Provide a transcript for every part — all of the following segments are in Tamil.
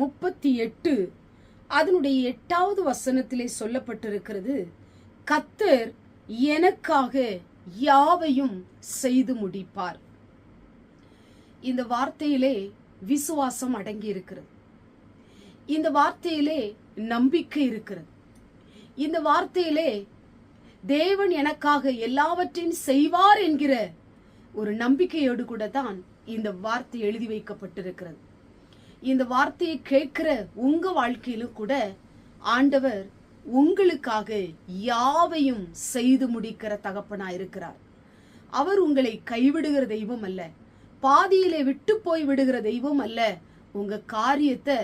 38 அதனுடைய 8வது வசனத்திலே சொல்லப்பட்டிருக்கிறது, கர்த்தர் எனக்காக யாவையும் செய்து முடிப்பார். இந்த வார்த்தையிலே விசுவாசம் அடங்கி இருக்கிறது. இந்த வார்த்தையிலே நம்பிக்கை இருக்கிறது. இந்த வார்த்தையிலே தேவன் எனக்காக எல்லாவற்றையும் செய்வார் என்கிற ஒரு நம்பிக்கையோடு கூட தான் இந்த வார்த்தை எழுதி வைக்கப்பட்டிருக்கிறது. இந்த வார்த்தையை கேட்கிற உங்க வாழ்க்கையிலும் கூட ஆண்டவர் உங்களுக்காக யாவையும் செய்து முடிக்கிற தகப்பனா இருக்கிறார். அவர் உங்களை கைவிடுகிற தெய்வம் அல்ல, பாதியிலே விட்டு போய் விடுகிற தெய்வம் அல்ல. உங்க காரியத்தை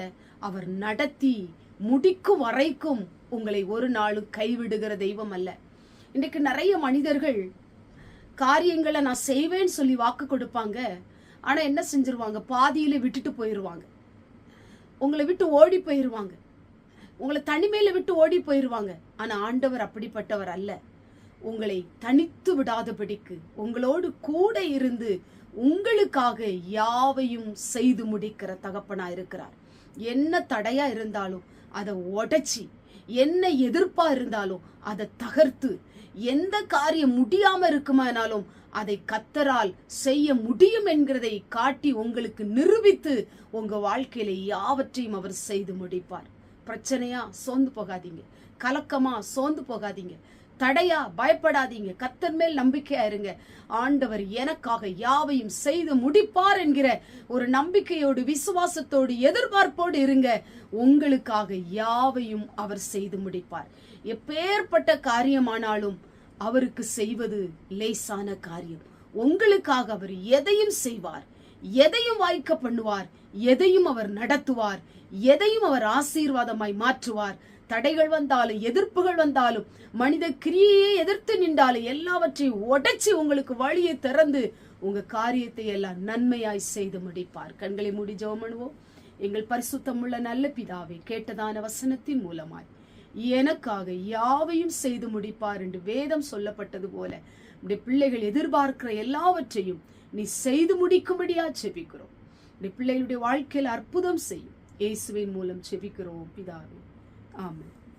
அவர் நடத்தி முடிக்கும் வரைக்கும் உங்களை ஒரு நாளும் கைவிடுகிற தெய்வம் அல்ல. இன்றைக்கு நிறைய மனிதர்கள் காரியங்களை நான் செய்வேன்னு சொல்லி வாக்கு கொடுப்பாங்க. ஆனா என்ன செஞ்சிருவாங்க? பாதியில விட்டுட்டு போயிருவாங்க. உங்களை விட்டு ஓடி போயிருவாங்க. உங்களை தனிமையில விட்டு ஓடி போயிருவாங்க. ஆனா ஆண்டவர் அப்படிப்பட்டவர் அல்ல. உங்களை தனித்து விடாதபடிக்கு உங்களோடு கூட இருந்து உங்களுக்காக யாவையும் செய்து முடிக்கிற தகப்பனா இருக்கிறார். என்ன தடையா இருந்தாலும் அதை உடைச்சி, என்ன எதிர்ப்பா இருந்தாலும் அதை தகர்த்து, எந்த காரியம் முடியாம இருக்குமானாலும் அதை கர்த்தரால் செய்ய முடியும் என்கிறதை காட்டி உங்களுக்கு நிரூபித்து உங்க வாழ்க்கையில யாவற்றையும் அவர் செய்து முடிப்பார். பிரச்சனையா சோர்ந்து போகாதீங்க, கலக்கமா சோர்ந்து போகாதீங்க, தடையா பயப்படாதீங்க. கர்த்தர் மேல் நம்பிக்கையா இருங்க. ஆண்டவர் எனக்காக யாவையும் செய்து முடிப்பார் என்கிற ஒரு நம்பிக்கையோடு, விசுவாசத்தோடு, எதிர்பார்ப்போடு இருங்க. உங்களுக்காக யாவையும் அவர் செய்து முடிப்பார். எப்பேற்பட்ட காரியமானாலும் அவருக்கு செய்வது லேசான காரியம். உங்களுக்காக அவர் எதையும் செய்வார், எதையும் வாய்க்க பண்ணுவார், எதையும் அவர் நடத்துவார், எதையும் அவர் ஆசீர்வாதமாய் மாற்றுவார். தடைகள் வந்தாலும், எதிர்ப்புகள் வந்தாலும், மனித கிரியையை எதிர்த்து நின்றாலும் எல்லாவற்றையும் உடைச்சி உங்களுக்கு வழியை திறந்து உங்க காரியத்தை எல்லாம் நன்மையாய் செய்து முடிப்பார். கண்களை மூடி ஜெபம் பண்ணுவோம். எங்கள் பரிசுத்தமுள்ள நல்ல பிதாவே, கேட்டதான வசனத்தின் மூலமாய் எனக்காக யாவையும் செய்து முடிப்பார் என்று வேதம் சொல்லப்பட்டது போல உடைய பிள்ளைகள் எதிர்பார்க்கிற எல்லாவற்றையும் நீ செய்து முடிக்கும்படியா செபிக்கிறோம். உடைய பிள்ளைகளுடைய வாழ்க்கையில் அற்புதம் செய்யும். இயேசுவின் மூலம் செபிக்கிறோம் பிதாவே. ஆமென்.